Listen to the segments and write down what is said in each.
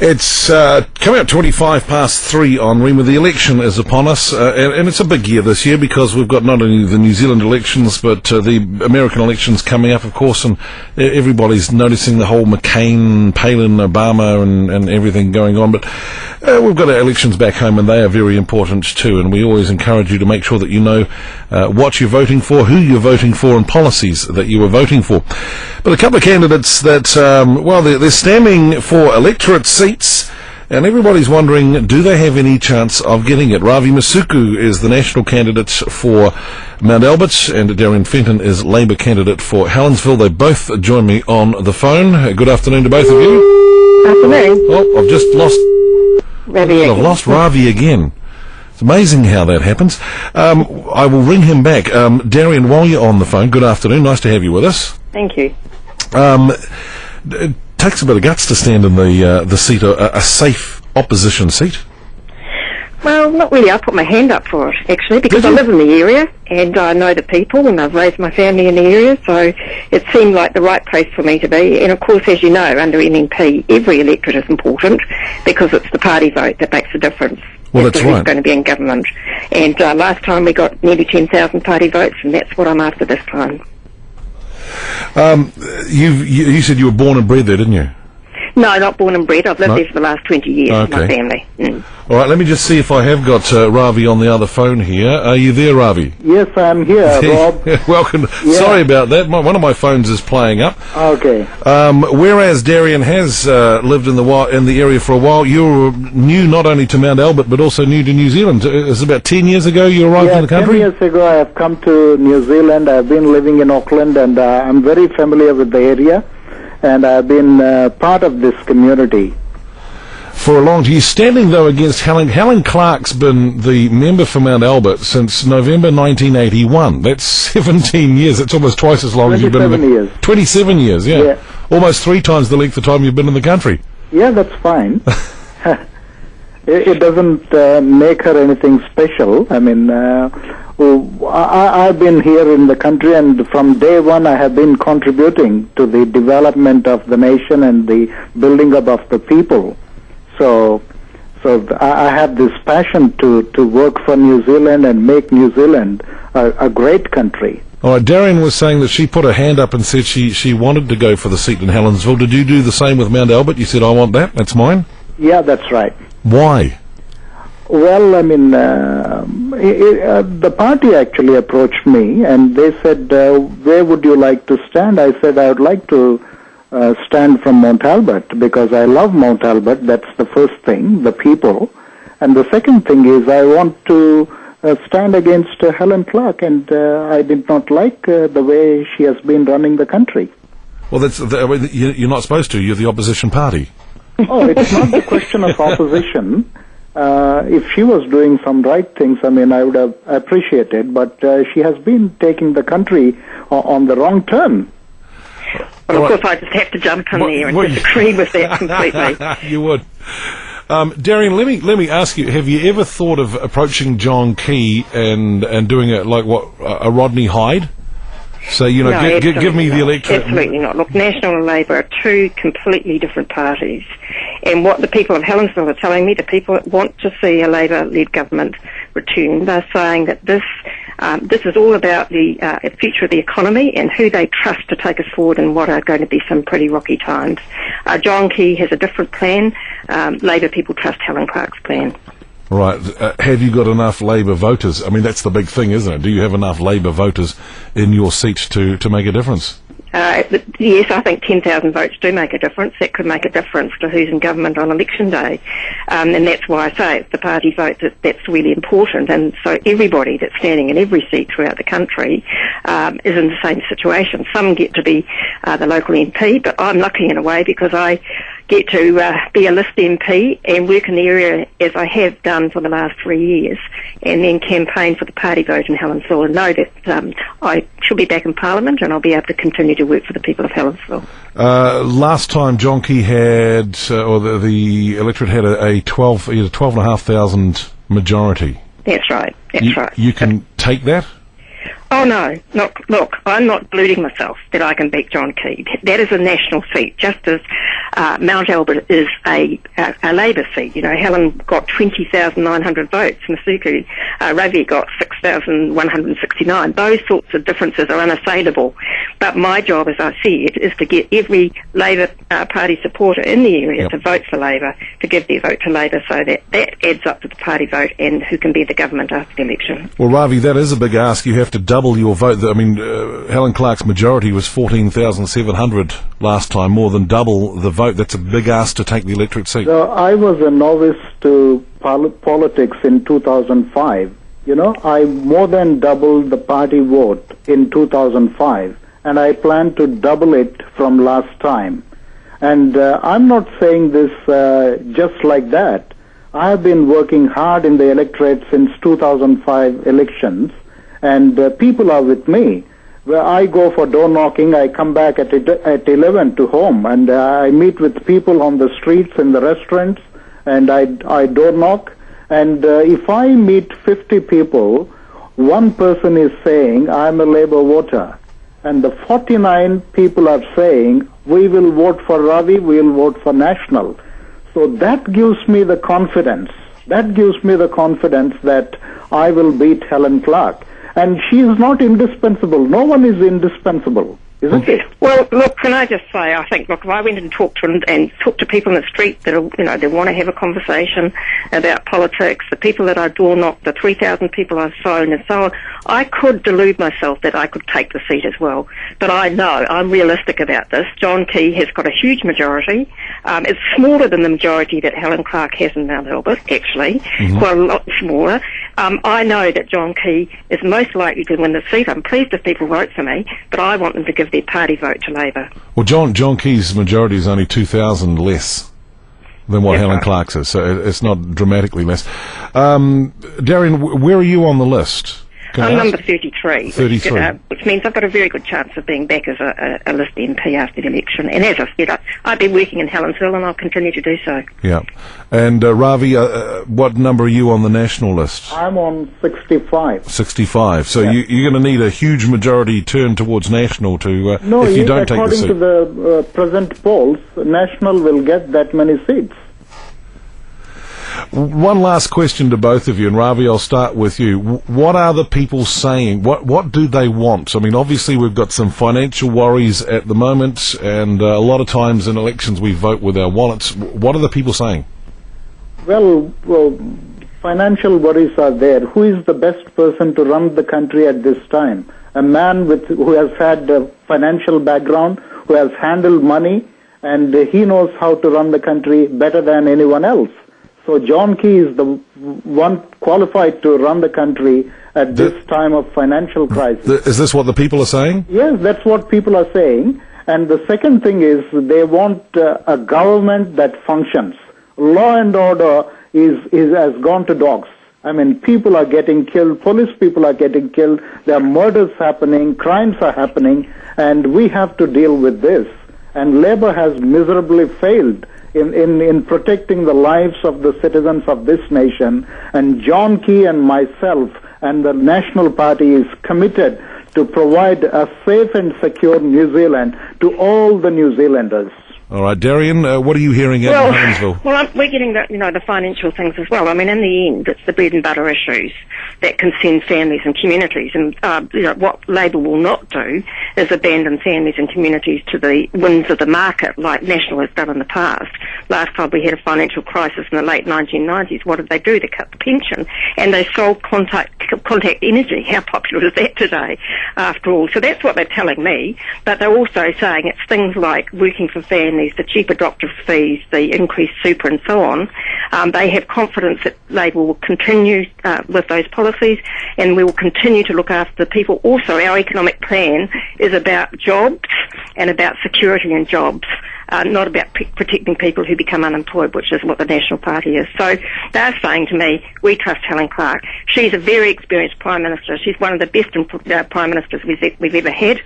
It's coming up 25 past 3 on Rhema. The election is upon us, and it's a big year this year because we've got not only the New Zealand elections, but the American elections coming up, of course, and everybody's noticing the whole McCain, Palin, Obama, and everything going on. But we've got our elections back home, and they are very important too, and we always encourage you to make sure that you know what you're voting for, who you're voting for, and policies that you are voting for. But a couple of candidates that, they're standing for electorate seats, and everybody's wondering, do they have any chance of getting it? Ravi Musuku is the national candidate for Mount Albert, and Darian Fenton is Labour candidate for Helensville. They both join me on the phone. Good afternoon to both of you. Afternoon. Oh, I've just lost Ravi again. I've lost Ravi again. It's amazing how that happens. I will ring him back. Darian, while you're on the phone, good afternoon. Nice to have you with us. Thank you. It takes a bit of guts to stand in the seat, a safe opposition seat. Well, not really. I put my hand up for it, actually, because I live in the area and I know the people and I've raised my family in the area, so it seemed like the right place for me to be. And, of course, as you know, under MMP, every electorate is important because it's the party vote that makes a difference. Well, that's right. Who's going to be in government. And last time we got nearly 10,000 party votes, and that's what I'm after this time. You said you were born and bred there, didn't you? No, not born and bred. I've lived there for the last 20 years with my family. All right, let me just see if I have got Ravi on the other phone here. Are you there, Ravi? Yes, I'm here, Rob. Welcome. Yeah. Sorry about that. One of my phones is playing up. Okay. Whereas Darian has lived in the area for a while, you're new not only to Mount Albert but also new to New Zealand. It's about 10 years ago you arrived in the country? 10 years ago I have come to New Zealand. I've been living in Auckland and I'm very familiar with the area. And I've been part of this community. For a long time. You're standing, though, against Helen. Helen Clark's been the member for Mount Albert since November 1981. That's 17 years. It's almost twice as long as you've been in the... 27 years. 27 years, yeah. Almost 3 times the length of time you've been in the country. Yeah, that's fine. It doesn't make her anything special. I mean, I've been here in the country, and from day one I have been contributing to the development of the nation and the building up of the people. So I have this passion to work for New Zealand and make New Zealand a great country. All right, Darian was saying that she put her hand up and said she wanted to go for the seat in Helensville. Did you do the same with Mount Albert? You said, I want that, that's mine? Yeah, that's right. Why? Well, I mean, the party actually approached me and they said, where would you like to stand? I said, I would like to stand from Mount Albert because I love Mount Albert. That's the first thing, the people. And the second thing is I want to stand against Helen Clark, and I did not like the way she has been running the country. Well, you're not supposed to. You're the opposition party. Oh, it's not the question of opposition. If she was doing some right things, I mean, I would have appreciated, but she has been taking the country on the wrong turn. Well, of course, I just have to jump in there and disagree with that completely. You would. Darian, let me ask you, have you ever thought of approaching John Key and doing a Rodney Hyde? So, you know, no, give me the electorate. Absolutely not. Look, National and Labour are 2 completely different parties. And what the people of Helensville are telling me, the people that want to see a Labour-led government return, they're saying that this is all about the future of the economy and who they trust to take us forward in what are going to be some pretty rocky times. John Key has a different plan. Labour people trust Helen Clark's plan. Right. Have you got enough Labour voters? I mean, that's the big thing, isn't it? Do you have enough Labour voters in your seat to make a difference? Yes, I think 10,000 votes do make a difference. That could make a difference to who's in government on election day. And that's why I say it's the party vote that's really important. And so everybody that's standing in every seat throughout the country is in the same situation. Some get to be the local MP, but I'm lucky in a way because I get to be a list MP and work in the area as I have done for the last 3 years, and then campaign for the party vote in Helensville, and know that I should be back in Parliament and I'll be able to continue to work for the people of Helensville. Last time John Key had, or the electorate had a 12,500 majority. That's right. That's right. You can take that? Oh no, look, I'm not deluding myself that I can beat John Key. That is a national seat, just as Mount Albert is a Labour seat. You know, Helen got 20,900 votes, Musuku, Ravi got 6,169. Those sorts of differences are unassailable. But my job, as I see it, is to get every Labour Party supporter in the area to vote for Labour, to give their vote to Labour, so that adds up to the party vote and who can be the government after the election. Well, Ravi, that is a big ask. You have to double your vote. I mean, Helen Clark's majority was 14,700 last time, more than double the vote. That's a big ask to take the electorate seat. So I was a novice to politics in 2005. You know, I more than doubled the party vote in 2005, and I plan to double it from last time. And I'm not saying this just like that. I have been working hard in the electorate since 2005 elections, and people are with me. Where I go for door knocking, I come back at 11 to home, and I meet with people on the streets, in the restaurants, and I door knock. And if I meet 50 people, one person is saying, I'm a Labour voter. And the 49 people are saying, we will vote for Ravi, we will vote for National. So that gives me the confidence. That gives me the confidence that I will beat Helen Clark. And she is not indispensable. No one is indispensable, isn't it? Well, look, can I just say, I think, look, if I went and talked to people in the street that are, you know, they want to have a conversation about politics, the people that I door knock, the 3,000 people I've phoned and so on, I could delude myself that I could take the seat as well. But I know, I'm realistic about this. John Key has got a huge majority. It's smaller than the majority that Helen Clark has in Mount Albert, actually, quite a lot smaller. I know that John Key is most likely to win the seat. I'm pleased if people vote for me, but I want them to give their party vote to Labour. Well, John Key's majority is only 2,000 less than what Helen Clark's is, so it's not dramatically less. Darian, where are you on the list? I'm number 33. 33. Which means I've got a very good chance of being back as a list MP after the election. And as I said, I've been working in Helensville and I'll continue to do so. Yeah. And Ravi, what number are you on the national list? I'm on 65. 65. So you're going to need a huge majority turn towards national to No, if you don't take the seat. according to the present polls, National will get that many seats. One last question to both of you, and Ravi, I'll start with you. What are the people saying? What do they want? I mean, obviously we've got some financial worries at the moment, and a lot of times in elections we vote with our wallets. What are the people saying? Well, financial worries are there. Who is the best person to run the country at this time? A man who has had a financial background, who has handled money, and he knows how to run the country better than anyone else. So John Key is the one qualified to run the country at this time of financial crisis. Is this what the people are saying? Yes, that's what people are saying. And the second thing is they want a government that functions. Law and order has gone to dogs. I mean, people are getting killed, police people are getting killed, there are murders happening, crimes are happening, and we have to deal with this. And Labour has miserably failed in protecting the lives of the citizens of this nation, and John Key and myself and the National Party is committed to provide a safe and secure New Zealand to all the New Zealanders. All right, Darian, what are you hearing out in Helensville? Well, we're getting the financial things as well. I mean, in the end, it's the bread and butter issues that concern families and communities. And what Labour will not do is abandon families and communities to the whims of the market, like National has done in the past. Last time we had a financial crisis in the late 1990s, what did they do? They cut the pension, and they sold contact energy. How popular is that today, after all? So that's what they're telling me. But they're also saying it's things like working for families, the cheaper doctor fees, the increased super and so on. They have confidence that Labour will continue with those policies, and we will continue to look after the people. Also, our economic plan is about jobs and about security in jobs, not about protecting people who become unemployed, which is what the National Party is. So they're saying to me, we trust Helen Clark. She's a very experienced Prime Minister. She's one of the best Prime Ministers we've ever had.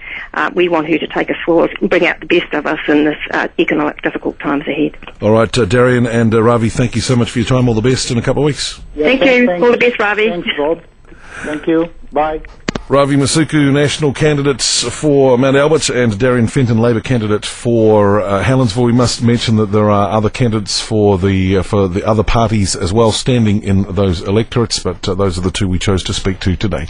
We want her to take us forward and bring out the best of us in this economic difficult times ahead. All right, Darian and Ravi, thank you so much for your time. All the best in a couple of weeks. Yeah, thank you. All the best, Ravi. Thanks, Rob. Thank you. Bye. Ravi Musuku, National candidates for Mount Albert, and Darian Fenton, Labour candidate for Helensville. We must mention that there are other candidates for the other parties as well standing in those electorates, but those are the two we chose to speak to today.